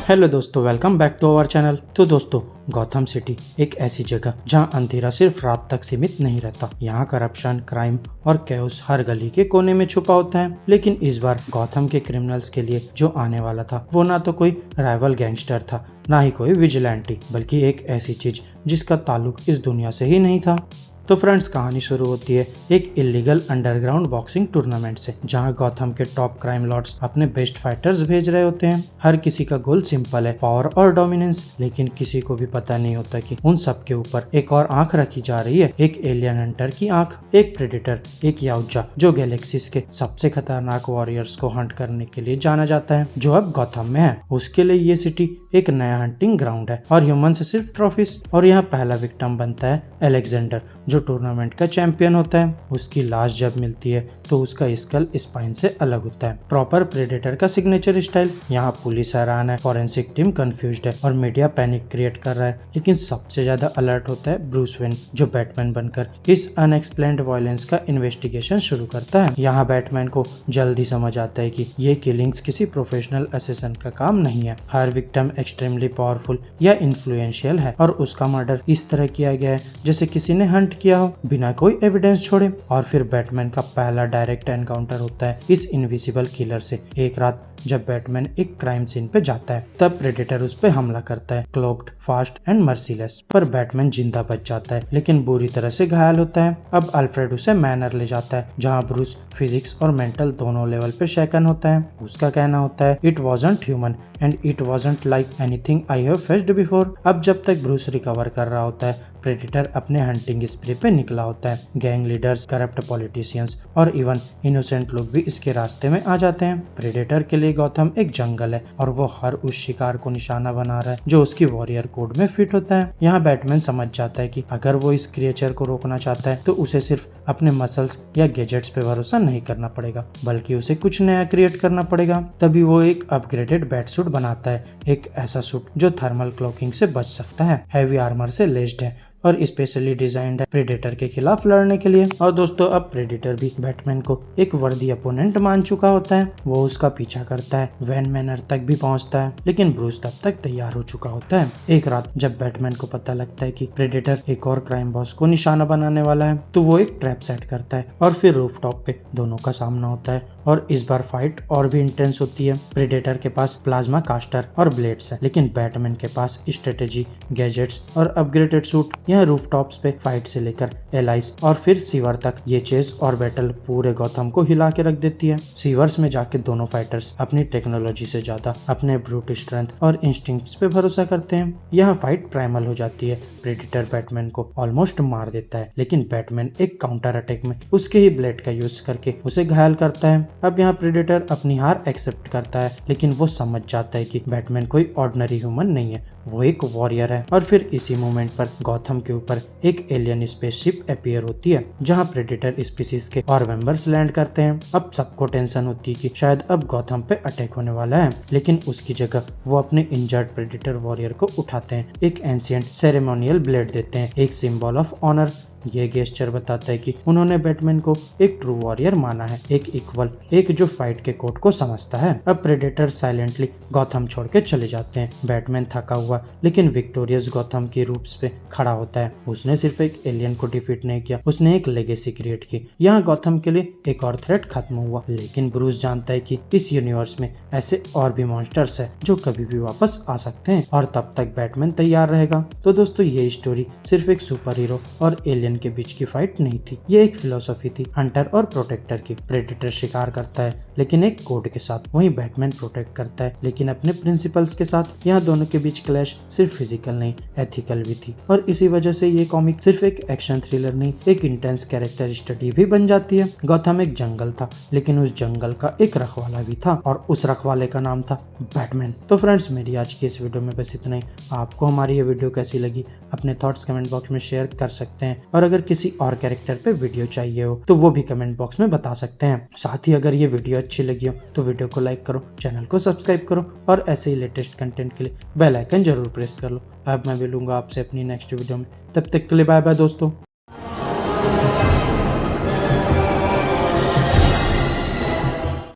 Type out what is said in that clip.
Hello दोस्तों, welcome back to our channel. तो दोस्तों, गॉथम सिटी एक ऐसी जगह जहां अंधेरा सिर्फ रात तक सीमित नहीं रहता। यहाँ करप्शन, क्राइम और कैओस हर गली के कोने में छुपा होता है। लेकिन इस बार गॉथम के क्रिमिनल्स के लिए जो आने वाला था वो ना तो कोई राइवल गैंगस्टर था, ना ही कोई विजिलेंटी, बल्कि एक ऐसी चीज जिसका ताल्लुक इस दुनिया से ही नहीं था। तो फ्रेंड्स, कहानी शुरू होती है एक इलीगल अंडरग्राउंड बॉक्सिंग टूर्नामेंट से, जहां गॉथम के टॉप क्राइम लॉर्ड्स अपने बेस्ट फाइटर्स भेज रहे होते हैं। हर किसी का गोल सिंपल है, पावर और डोमिनेंस। लेकिन किसी को भी पता नहीं होता कि उन सब के ऊपर एक और आंख रखी जा रही है, एक एलियन हंटर की आंख, एक प्रेडेटर, एक याउजा जो गैलेक्सीज के सबसे खतरनाक वॉरियर्स को हंट करने के लिए जाना जाता है, जो अब गॉथम में है। उसके लिए ये सिटी एक नया हंटिंग ग्राउंड है और ह्यूमन से सिर्फ ट्रॉफीज। और यहाँ पहला विक्टिम बनता है अलेक्जेंडर, जो टूर्नामेंट का चैंपियन होता है। उसकी लाश जब मिलती है तो उसका स्कल स्पाइन से अलग होता है, प्रॉपर प्रेडेटर का सिग्नेचर स्टाइल। यहाँ पुलिस हैरान है, फॉरेंसिक टीम कंफ्यूज्ड है और मीडिया पैनिक क्रिएट कर रहा है। लेकिन सबसे ज्यादा अलर्ट होता है ब्रूस वेन, जो बैटमैन बनकर इस अनएक्सप्लेन्ड वायलेंस का इन्वेस्टिगेशन शुरू करता है। यहाँ बैटमैन को जल्दी समझ आता है कि ये किलिंग्स किसी प्रोफेशनल असेसन का काम नहीं है। हर विक्टिम एक्सट्रीमली पावरफुल या इन्फ्लुएंशियल है और उसका मर्डर इस तरह किया गया है जैसे किसी ने हंट किया हो, बिना कोई एविडेंस छोड़े। और फिर बैटमैन का पहला डायरेक्ट एनकाउंटर होता है इस इनविजिबल किलर से। एक रात जब बैटमैन एक क्राइम सीन पे जाता है, तब प्रेडेटर उस पे हमला करता है, क्लोक्ड, फास्ट एंड मर्सीलेस। पर बैटमैन जिंदा बच जाता है, लेकिन बुरी तरह से घायल होता है। अब अल्फ्रेड उसे मैनर ले जाता है, जहाँ ब्रूस फिजिक्स और मेंटल दोनों लेवल पे शेकन होता है। उसका कहना होता है, it wasn't human and it wasn't like anything I have faced before. अब जब तक ब्रूस रिकवर कर रहा होता है, प्रेडेटर अपने हंटिंग स्प्रे पे निकला होता है। गैंग लीडर्स, करप्ट पॉलिटिशियंस और इवन इनोसेंट लोग भी इसके रास्ते में आ जाते हैं। प्रेडेटर के लिए गॉथम एक जंगल है और वो हर उस शिकार को निशाना बना रहा है जो उसकी वॉरियर कोड में फिट होता है। यहाँ बैटमैन समझ जाता है कि अगर वो इस क्रिएचर को रोकना चाहता है तो उसे सिर्फ अपने मसल्स या गैजेट्स पे भरोसा नहीं करना पड़ेगा, बल्कि उसे कुछ नया क्रिएट करना पड़ेगा। तभी वो एक अपग्रेडेड बैट सूट बनाता है, एक ऐसा सूट जो थर्मल क्लॉकिंग से बच सकता है, हैवी आर्मर से लेस्ड है और स्पेशली डिजाइंड है प्रेडेटर के खिलाफ लड़ने के लिए। और दोस्तों, अब प्रेडेटर भी बैटमैन को एक वर्दी अपोनेंट मान चुका होता है। वो उसका पीछा करता है, वैन मैनर तक भी पहुंचता है, लेकिन ब्रूस तब तक तैयार हो चुका होता है। एक रात जब बैटमैन को पता लगता है कि प्रेडेटर एक और क्राइम बॉस को निशाना बनाने वाला है, तो वो एक ट्रैप सेट करता है और फिर रूफटॉप पे दोनों का सामना होता है। और इस बार फाइट और भी इंटेंस होती है। प्रेडेटर के पास प्लाज्मा कास्टर और ब्लेड्स है, लेकिन बैटमैन के पास स्ट्रेटेजी, गैजेट्स और अपग्रेडेड सूट। यह रूफटॉप्स पे फाइट से लेकर एलाइस और फिर सीवर तक ये चेस और बैटल पूरे गॉथम को हिला के रख देती है। सीवर्स में जाके दोनों फाइटर्स अपनी टेक्नोलॉजी से ज्यादा अपने ब्रूट स्ट्रेंथ और इंस्टिंक्ट्स पे भरोसा करते हैं। यह फाइट प्राइमल हो जाती है। प्रेडेटर बैटमैन को ऑलमोस्ट मार देता है, लेकिन बैटमैन एक काउंटर अटैक में उसके ही ब्लेड का यूज करके उसे घायल करता है। अब यहाँ प्रेडेटर अपनी हार एक्सेप्ट करता है, लेकिन वो समझ जाता है कि बैटमैन कोई ऑर्डिनरी ह्यूमन नहीं है, वो एक वॉरियर है। और फिर इसी मोमेंट पर गॉथम के ऊपर एक एलियन स्पेसशिप अपीयर होती है, जहाँ प्रेडेटर स्पीसीज के और मेंबर्स लैंड करते हैं। अब सबको टेंशन होती है कि शायद अब गॉथम पे अटैक होने वाला है, लेकिन उसकी जगह वो अपने इंजर्ड प्रेडेटर वॉरियर को उठाते हैं, एक एंशिएंट सेरेमोनियल ब्लेड देते हैं, एक सिंबल ऑफ ऑनर। ये गेस्चर बताता है कि उन्होंने बैटमैन को एक ट्रू वॉरियर माना है, एक इक्वल, एक जो फाइट के कोड को समझता है। अब प्रेडेटर साइलेंटली गॉथम छोड़ के चले जाते हैं। बैटमैन थका हुआ लेकिन विक्टोरियस गॉथम की रूप्स पे खड़ा होता है। उसने सिर्फ एक एलियन को डिफीट नहीं किया, उसने एक लेगेसी क्रिएट की। यहाँ गॉथम के लिए एक और थ्रेट खत्म हुआ, लेकिन ब्रूस जानता है कि इस यूनिवर्स में ऐसे और भी मॉन्स्टर्स है जो कभी भी वापस आ सकते हैं और तब तक बैटमैन तैयार रहेगा। तो दोस्तों, ये स्टोरी सिर्फ एक सुपर हीरो और एलियन के बीच की फाइट नहीं थी, ये एक फिलोसॉफी थी, हंटर और प्रोटेक्टर की। प्रेडेटर शिकार करता है लेकिन एक कोड के साथ, वहीं बैटमैन प्रोटेक्ट करता है लेकिन अपने प्रिंसिपल्स के साथ। यहाँ दोनों के बीच क्लैश सिर्फ फिजिकल नहीं, एथिकल भी थी। और इसी वजह से ये कॉमिक सिर्फ एक एक्शन थ्रिलर नहीं, एक इंटेंस कैरेक्टर स्टडी भी बन जाती है। गॉथम एक जंगल था, लेकिन उस जंगल का एक रखवाला भी था और उस रखवाले का नाम था बैटमैन। तो फ्रेंड्स, मेरी आज की इस वीडियो में बस इतना ही। आपको हमारी ये वीडियो कैसी लगी अपने थॉट्स कमेंट बॉक्स में शेयर कर सकते हैं, और अगर किसी और कैरेक्टर पे वीडियो चाहिए हो तो वो भी कमेंट बॉक्स में बता सकते हैं। साथ ही अगर ये वीडियो अच्छी लगी हो तो वीडियो को लाइक करो, चैनल को सब्सक्राइब करो और ऐसे ही लेटेस्ट कंटेंट के लिए बेल आइकन जरूर प्रेस कर लो। अब मैं मिलूंगा आपसे अपनी नेक्स्ट वीडियो में, तब तक के लिए बाय बाय दोस्तों।